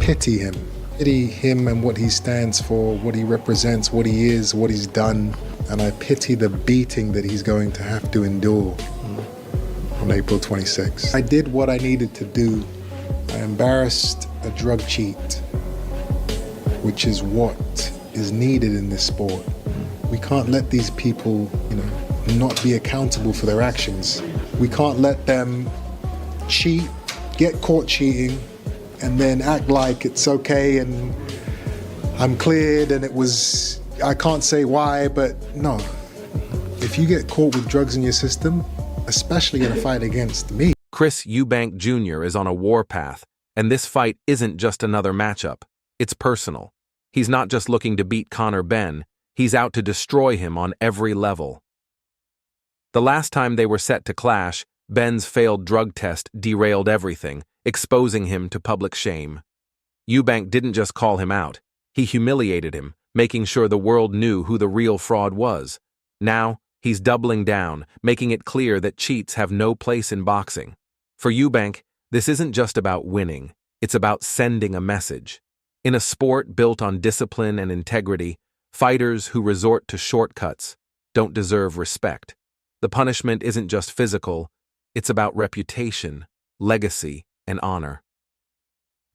pity him. Pity him and what he stands for, what he represents, what he is, what he's done. And I pity the beating that he's going to have to endure on April 26th. I did what I needed to do. I embarrassed a drug cheat, which is what is needed in this sport. We can't let these people, not be accountable for their actions. We can't let them cheat, get caught cheating, and then act like it's okay and I'm cleared and I can't say why, but no. If you get caught with drugs in your system, especially in a fight against me. Chris Eubank Jr. is on a warpath, and this fight isn't just another matchup. It's personal. He's not just looking to beat Conor Benn, he's out to destroy him on every level. The last time they were set to clash, Benn's failed drug test derailed everything, exposing him to public shame. Eubank didn't just call him out, he humiliated him, making sure the world knew who the real fraud was. Now, he's doubling down, making it clear that cheats have no place in boxing. For Eubank, this isn't just about winning, it's about sending a message. In a sport built on discipline and integrity, fighters who resort to shortcuts don't deserve respect. The punishment isn't just physical, it's about reputation, legacy, and honor.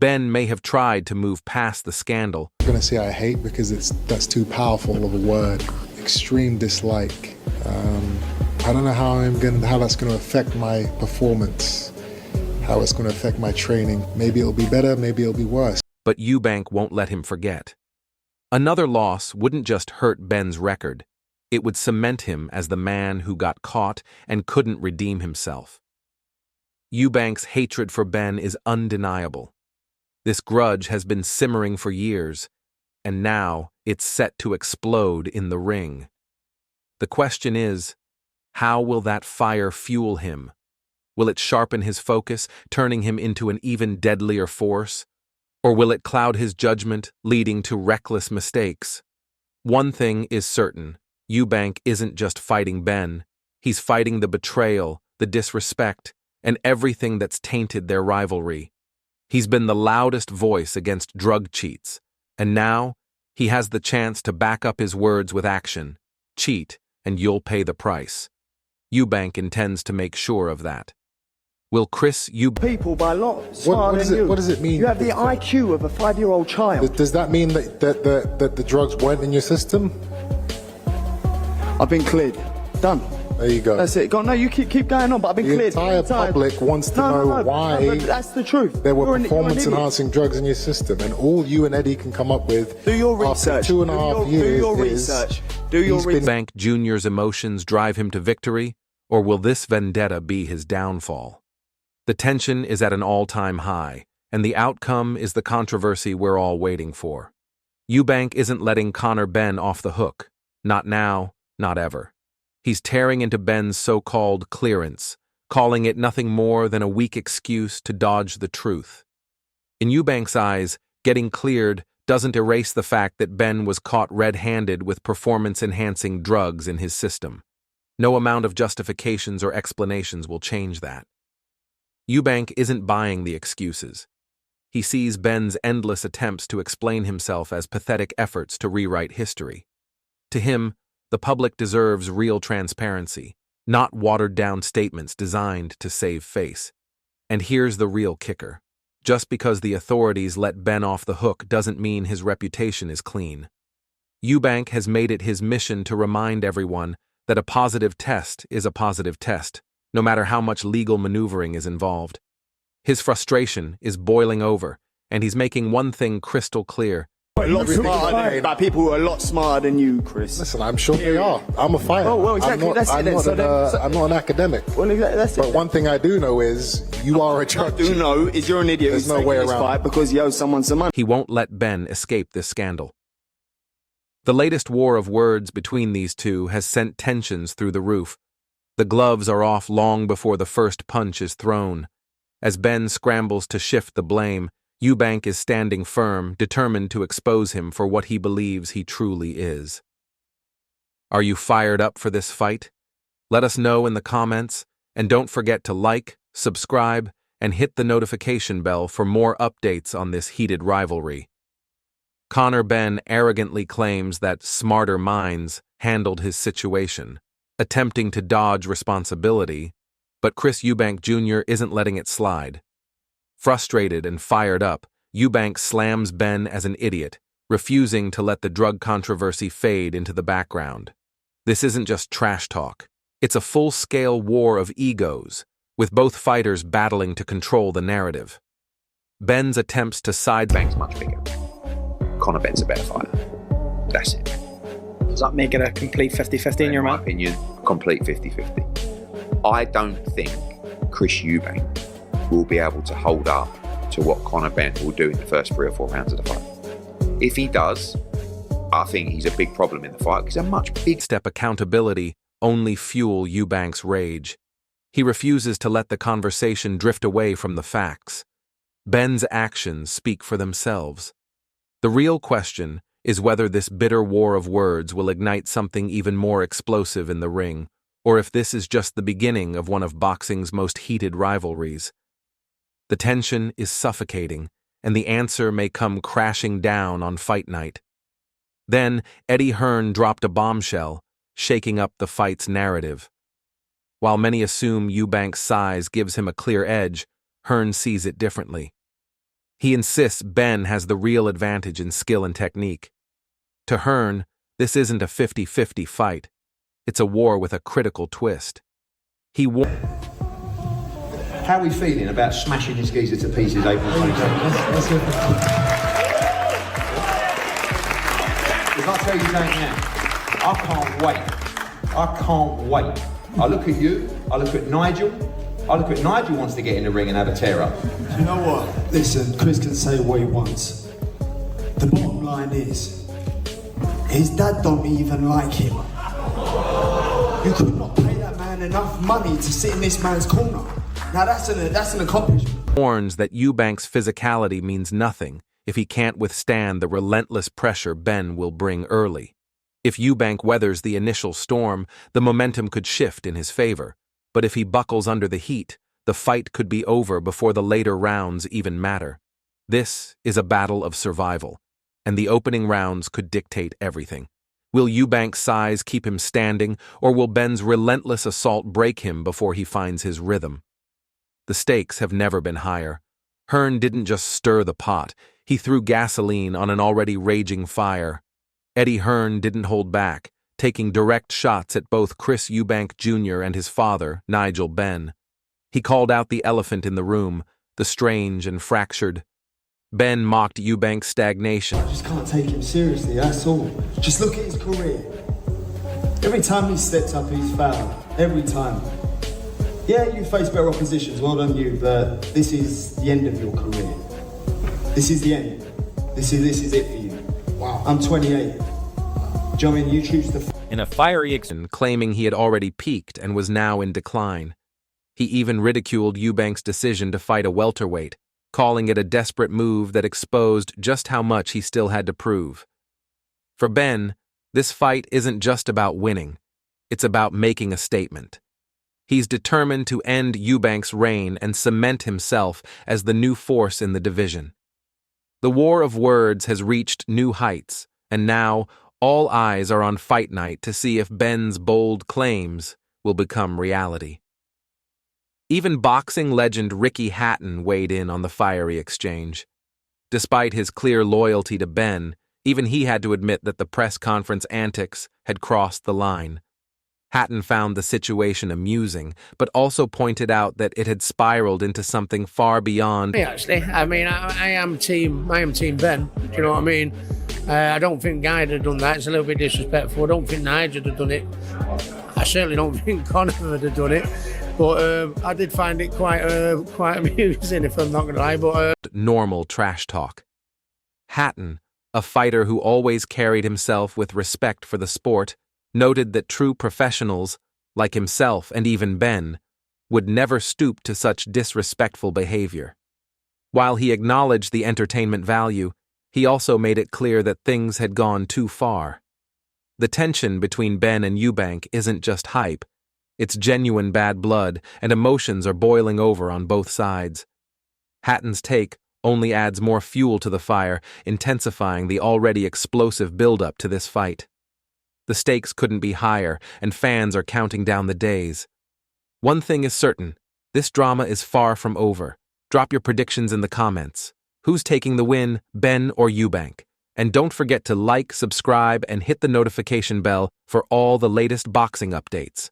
Benn may have tried to move past the scandal. I'm gonna say I hate because that's too powerful of a word. Extreme dislike. I don't know how that's gonna affect my performance, how it's gonna affect my training. Maybe it'll be better, maybe it'll be worse. But Eubank won't let him forget. Another loss wouldn't just hurt Benn's record, it would cement him as the man who got caught and couldn't redeem himself. Eubank's hatred for Benn is undeniable. This grudge has been simmering for years, and now it's set to explode in the ring. The question is, how will that fire fuel him? Will it sharpen his focus, turning him into an even deadlier force? Or will it cloud his judgment, leading to reckless mistakes? One thing is certain, Eubank isn't just fighting Benn, he's fighting the betrayal, the disrespect, and everything that's tainted their rivalry. He's been the loudest voice against drug cheats, and now he has the chance to back up his words with action. Cheat, and you'll pay the price. Eubank intends to make sure of that. Will Chris Eubank... People by a lot smarter than you. What does it mean? You have the IQ of a 5-year-old child. Does that mean that the drugs weren't in your system? I've been cleared. Done. There you go. That's it. No, you keep going on, but I've been cleared. The entire public wants to know why but that's the truth. There were performance-enhancing drugs in your system, and all you and Eddie can come up with do your research. After 2.5 years do your research. Do your research. Eubank Jr.'s emotions drive him to victory, or will this vendetta be his downfall? The tension is at an all-time high, and the outcome is the controversy we're all waiting for. Eubank isn't letting Conor Benn off the hook. Not now, not ever. He's tearing into Benn's so-called clearance, calling it nothing more than a weak excuse to dodge the truth. In Eubank's eyes, getting cleared doesn't erase the fact that Benn was caught red-handed with performance-enhancing drugs in his system. No amount of justifications or explanations will change that. Eubank isn't buying the excuses. He sees Benn's endless attempts to explain himself as pathetic efforts to rewrite history. To him, the public deserves real transparency, not watered-down statements designed to save face. And here's the real kicker. Just because the authorities let Benn off the hook doesn't mean his reputation is clean. Eubank has made it his mission to remind everyone that a positive test is a positive test, no matter how much legal maneuvering is involved. His frustration is boiling over, and he's making one thing crystal clear. But people who are a lot smarter than you, Chris. Listen, I'm sure they are. I'm a fighter. Well, exactly. I'm not an academic. Well, that's but one thing I do know is you are a judge. What I do know is you're an idiot who's taking this fight because you owe someone some money. He won't let Benn escape this scandal. The latest war of words between these two has sent tensions through the roof. The gloves are off long before the first punch is thrown. As Benn scrambles to shift the blame, Eubank is standing firm, determined to expose him for what he believes he truly is. Are you fired up for this fight? Let us know in the comments, and don't forget to like, subscribe, and hit the notification bell for more updates on this heated rivalry. Conor Benn arrogantly claims that smarter minds handled his situation, attempting to dodge responsibility, but Chris Eubank Jr. isn't letting it slide. Frustrated and fired up, Eubank slams Benn as an idiot, refusing to let the drug controversy fade into the background. This isn't just trash talk. It's a full-scale war of egos, with both fighters battling to control the narrative. Benn's attempts to Bank's much bigger. Conor Benn's a better fighter. That's it. Does that make it a complete 50-50 in your mind? In my opinion, complete 50-50. I don't think Chris Eubank will be able to hold up to what Conor Benn will do in the first 3 or 4 rounds of the fight. If he does, I think he's a big problem in the fight because he's a much bigger step accountability only fuel Eubank's rage. He refuses to let the conversation drift away from the facts. Benn's actions speak for themselves. The real question is whether this bitter war of words will ignite something even more explosive in the ring, or if this is just the beginning of one of boxing's most heated rivalries. The tension is suffocating, and the answer may come crashing down on fight night. Then, Eddie Hearn dropped a bombshell, shaking up the fight's narrative. While many assume Eubank's size gives him a clear edge, Hearn sees it differently. He insists Benn has the real advantage in skill and technique. To Hearn, this isn't a 50-50 fight. It's a war with a critical twist. How are we feeling about smashing this geezer to pieces April 22nd? If I tell you something now, I can't wait. I can't wait. I look at you, I look at Nigel. I look at Nigel wants to get in the ring and have a tear up. Do you know what? Listen, Chris can say what he wants. The bottom line is, his dad don't even like him. You could not pay that man enough money to sit in this man's corner. Now that's an accomplishment. Warns that Eubank's physicality means nothing if he can't withstand the relentless pressure Benn will bring early. If Eubank weathers the initial storm, the momentum could shift in his favor. But if he buckles under the heat, the fight could be over before the later rounds even matter. This is a battle of survival, and the opening rounds could dictate everything. Will Eubank's size keep him standing, or will Benn's relentless assault break him before he finds his rhythm? The stakes have never been higher. Hearn didn't just stir the pot, he threw gasoline on an already raging fire. Eddie Hearn didn't hold back, taking direct shots at both Chris Eubank Jr. and his father, Nigel Benn. He called out the elephant in the room, the strange and fractured. Benn mocked Eubank's stagnation. I just can't take him seriously, that's all. Just look at his career. Every time he steps up, he's fouled. Every time. Yeah, you face better oppositions, well done you, but this is the end of your career. This is the end. This is it for you. Wow. I'm 28. Do you know what I mean? You choose to... In a fiery exchange, claiming he had already peaked and was now in decline. He even ridiculed Eubank's decision to fight a welterweight, calling it a desperate move that exposed just how much he still had to prove. For Benn, this fight isn't just about winning. It's about making a statement. He's determined to end Eubank's reign and cement himself as the new force in the division. The war of words has reached new heights, and now all eyes are on fight night to see if Benn's bold claims will become reality. Even boxing legend Ricky Hatton weighed in on the fiery exchange. Despite his clear loyalty to Benn, even he had to admit that the press conference antics had crossed the line. Hatton found the situation amusing, but also pointed out that it had spiraled into something far beyond. Actually, I mean, I am team Ben. Do you know what I mean? I don't think Guy had done that. It's a little bit disrespectful. I don't think Nigel had done it. I certainly don't think Conor had done it. But I did find it quite amusing, if I'm not going to lie. But normal trash talk. Hatton, a fighter who always carried himself with respect for the sport, noted that true professionals, like himself and even Benn, would never stoop to such disrespectful behavior. While he acknowledged the entertainment value, he also made it clear that things had gone too far. The tension between Benn and Eubank isn't just hype, It's genuine bad blood, and emotions are boiling over on both sides. Hatton's take only adds more fuel to the fire, intensifying the already explosive build-up to this fight. The stakes couldn't be higher, and fans are counting down the days. One thing is certain, this drama is far from over. Drop your predictions in the comments. Who's taking the win, Benn or Eubank? And don't forget to like, subscribe, and hit the notification bell for all the latest boxing updates.